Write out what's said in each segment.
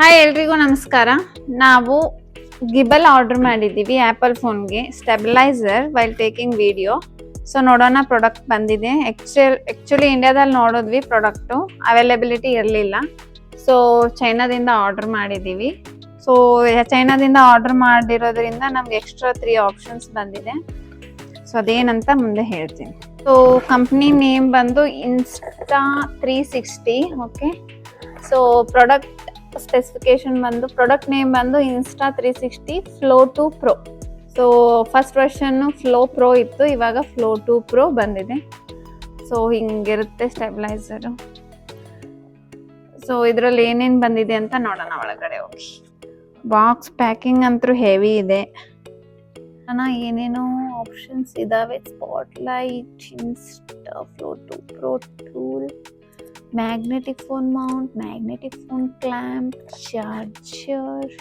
Hi ಎಲ್ರಿಗೂ ನಮಸ್ಕಾರ. ನಾವು ಗಿಬಲ್ ಆರ್ಡರ್ ಮಾಡಿದ್ದೀವಿ ಆ್ಯಪಲ್ ಫೋನ್ಗೆ, stabiliser while taking video. So ನೋಡೋಣ, ಪ್ರಾಡಕ್ಟ್ ಬಂದಿದೆ. ಆ್ಯಕ್ಚುಲಿ ಇಂಡಿಯಾದಲ್ಲಿ ನೋಡಿದ್ವಿ, ಪ್ರಾಡಕ್ಟು ಅವೈಲೇಬಿಲಿಟಿ ಇರಲಿಲ್ಲ. ಸೊ ಚೈನಾದಿಂದ ಆರ್ಡರ್ ಮಾಡಿದ್ದೀವಿ. ಸೊ ಚೈನಾದಿಂದ ಆರ್ಡರ್ ಮಾಡಿರೋದ್ರಿಂದ ನಮ್ಗೆ ಎಕ್ಸ್ಟ್ರಾ 3 ಆಪ್ಷನ್ಸ್ ಬಂದಿದೆ. ಸೊ ಅದೇನಂತ ಮುಂದೆ ಹೇಳ್ತೀನಿ. ಸೊ ಕಂಪ್ನಿ ನೇಮ್ ಬಂದು Insta360. Okay, so product specification ಬಂದು, ಪ್ರಾಡಕ್ಟ್ ನೇಮ್ ಬಂದು Insta360 Flow 2 Pro. So first ವರ್ಷನ್ನು Flow Pro ಇತ್ತು, ಇವಾಗ Flow 2 Pro ಬಂದಿದೆ. ಸೊ ಹಿಂಗಿರುತ್ತೆ ಸ್ಟೆಬಿಲೈಸರು. ಸೊ ಇದರಲ್ಲಿ ಏನೇನು ಬಂದಿದೆ ಅಂತ ನೋಡೋಣ ಒಳಗಡೆ ಹೋಗಿ. ಬಾಕ್ಸ್ ಪ್ಯಾಕಿಂಗ್ ಅಂತೂ ಹೆವಿ ಇದೆ. ಏನೇನೋ ಆಪ್ಷನ್ಸ್ ಇದಾವೆ. Spotlight, insta Flow 2 Pro tool, magnetic phone Mount, magnetic phone clamp, charger,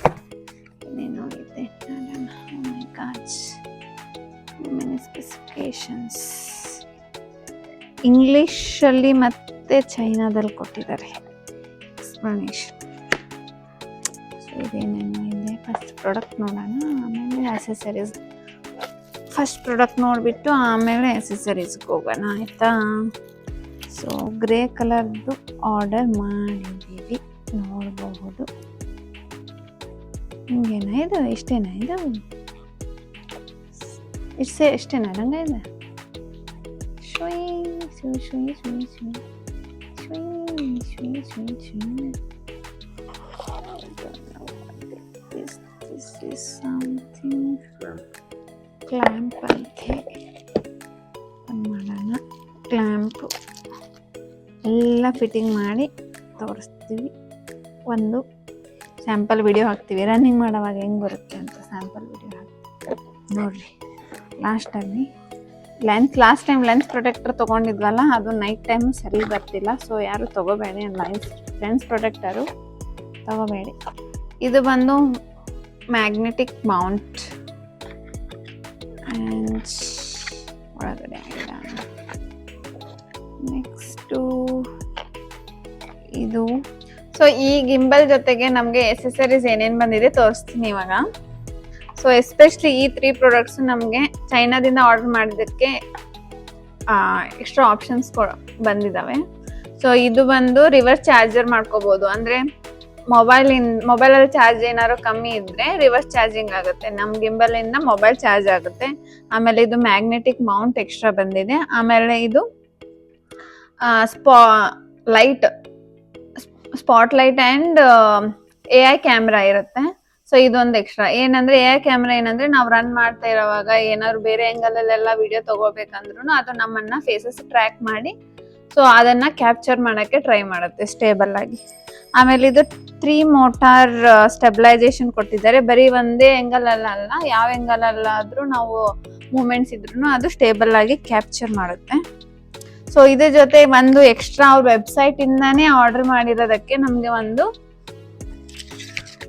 ಏನೇನೋ ಇದೆ. ಮೆನಿ ಸ್ಪೆಸಿಫಿಕೇಶನ್ಸ್ ಇಂಗ್ಲಿಷಲ್ಲಿ ಮತ್ತೆ ಚೈನಾದಲ್ಲಿ ಕೊಟ್ಟಿದ್ದಾರೆ ಎಕ್ಸ್ಪ್ಲನೇಷನ್. ಸೊ ಇದೇನೇನೋ ಇದೆ. ಫಸ್ಟ್ ಪ್ರಾಡಕ್ಟ್ ನೋಡೋಣ, ಆಮೇಲೆ ಆಕ್ಸೆಸರೀಸ್. ಫಸ್ಟ್ ಪ್ರಾಡಕ್ಟ್ ನೋಡಿಬಿಟ್ಟು ಆಮೇಲೆ ಆಕ್ಸೆಸರೀಸ್ಗೆ ಹೋಗೋಣ, ಆಯಿತಾ? ಸೊ ಗ್ರೇ ಕಲರ್ದು ಆರ್ಡರ್ ಮಾಡಿದ್ದೀವಿ, ನೋಡಬಹುದು. ಹಿಂಗೇನಾ ಇದು? ಇಷ್ಟೇನಾ ಇದು? ಎಷ್ಟೇನಾ ರಂಗ ಇದೆ? ಕ್ಲ್ಯಾಂಪ್ ಅಂತೆ ಮಾಡೋಣ. ಕ್ಲ್ಯಾಂಪು ಎಲ್ಲ ಫಿಟ್ಟಿಂಗ್ ಮಾಡಿ ತೋರಿಸ್ತೀವಿ. ಒಂದು ಸ್ಯಾಂಪಲ್ ವಿಡಿಯೋ ಹಾಕ್ತೀವಿ, ರನ್ನಿಂಗ್ ಮಾಡೋವಾಗ ಹೆಂಗೆ ಬರುತ್ತೆ ಅಂತ ಸ್ಯಾಂಪಲ್ ವಿಡಿಯೋ ಹಾಕ್ತೀವಿ ನೋಡಿರಿ. ಲಾಸ್ಟಾಗಿ ಲಾಸ್ಟ್ ಟೈಮ್ ಲೆನ್ಸ್ ಪ್ರೊಟೆಕ್ಟರ್ ತೊಗೊಂಡಿದ್ವಲ್ಲ, ಅದು ನೈಟ್ ಟೈಮ್ ಸರಿ ಬರ್ತಿಲ್ಲ. ಸೊ ಯಾರು ತೊಗೋಬೇಡಿ, ಲೆನ್ಸ್ ಪ್ರೊಟೆಕ್ಟರು ತೊಗೋಬೇಡಿ. ಇದು ಬಂದು ಮ್ಯಾಗ್ನೆಟಿಕ್ ಮೌಂಟ್ ಆ್ಯಂಡ್ ಒಳಗಡೆ ನೆಕ್ಸ್ಟು ಇದು. ಸೊ ಈ ಗಿಂಬಲ್ ಜೊತೆಗೆ ನಮಗೆ ಎಸೆಸರೀಸ್ ಏನೇನು ಬಂದಿದೆ ತೋರಿಸ್ತೀನಿ ಇವಾಗ. ಸೊ ಎಸ್ಪೆಷಲಿ ಈ 3 ಪ್ರಾಡಕ್ಟ್ಸ್ ನಮಗೆ ಚೈನಾದಿಂದ ಆರ್ಡರ್ ಮಾಡಿದ್ದಕ್ಕೆ ಎಕ್ಸ್ಟ್ರಾ ಆಪ್ಷನ್ಸ್ ಬಂದಿದ್ದಾವೆ. ಸೊ ಇದು ಬಂದು ರಿವರ್ಸ್ ಚಾರ್ಜರ್ ಮಾಡ್ಕೋಬೋದು. ಅಂದರೆ ಮೊಬೈಲಲ್ಲಿ ಚಾರ್ಜ್ ಏನಾದ್ರು ಕಮ್ಮಿ ಇದ್ದರೆ ರಿವರ್ಸ್ ಚಾರ್ಜಿಂಗ್ ಆಗುತ್ತೆ, ನಮ್ಮ ಗಿಂಬಲಿಂದ ಮೊಬೈಲ್ ಚಾರ್ಜ್ ಆಗುತ್ತೆ. ಆಮೇಲೆ ಇದು ಮ್ಯಾಗ್ನೆಟಿಕ್ ಮೌಂಟ್ ಎಕ್ಸ್ಟ್ರಾ ಬಂದಿದೆ. ಆಮೇಲೆ ಇದು ಸ್ಪಾಟ್ಲೈಟ್ ಆ್ಯಂಡ್ AI ಕ್ಯಾಮ್ರಾ ಇರುತ್ತೆ. ಸೊ ಇದೊಂದು ಎಕ್ಸ್ಟ್ರಾ. ಏನಂದ್ರೆ AI ಕ್ಯಾಮ್ರಾ ಏನಂದ್ರೆ ನಾವು ರನ್ ಮಾಡ್ತಾ ಇರೋವಾಗ ಏನಾದ್ರು ಬೇರೆ ಆ್ಯಂಗಲಲ್ಲೆಲ್ಲ ವಿಡಿಯೋ ತಗೋಬೇಕಂದ್ರೂ ಅದು ನಮ್ಮನ್ನ ಫೇಸಸ್ ಟ್ರ್ಯಾಕ್ ಮಾಡಿ ಸೊ ಅದನ್ನ ಕ್ಯಾಪ್ಚರ್ ಮಾಡೋಕ್ಕೆ ಟ್ರೈ ಮಾಡುತ್ತೆ ಸ್ಟೇಬಲ್ ಆಗಿ. ಆಮೇಲೆ ಇದು 3 ಮೋಟಾರ್ ಸ್ಟೆಬಿಲೈಸೇಷನ್ ಕೊಟ್ಟಿದ್ದಾರೆ. ಬರೀ ಒಂದೇ ಆ್ಯಂಗಲಲ್ಲ, ಯಾವ ಆ್ಯಂಗಲಲ್ಲಾದರೂ ನಾವು ಮೂಮೆಂಟ್ಸ್ ಇದ್ರೂ ಅದು ಸ್ಟೇಬಲ್ ಆಗಿ ಕ್ಯಾಪ್ಚರ್ ಮಾಡುತ್ತೆ. ಸೊ ಇದ್ರ ಜೊತೆ ಒಂದು ಎಕ್ಸ್ಟ್ರಾ ಅವ್ರ ವೆಬ್ಸೈಟ್ ಇಂದಾನೇ ಆರ್ಡರ್ ಮಾಡಿರೋದಕ್ಕೆ ನಮಗೆ ಒಂದು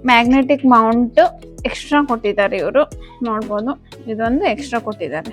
ಮ್ಯಾಗ್ನೆಟಿಕ್ ಮೌಂಟ್ ಎಕ್ಸ್ಟ್ರಾ ಕೊಟ್ಟಿದ್ದಾರೆ. ಇವರು ನೋಡ್ಬೋದು, ಇದೊಂದು ಎಕ್ಸ್ಟ್ರಾ ಕೊಟ್ಟಿದ್ದಾರೆ.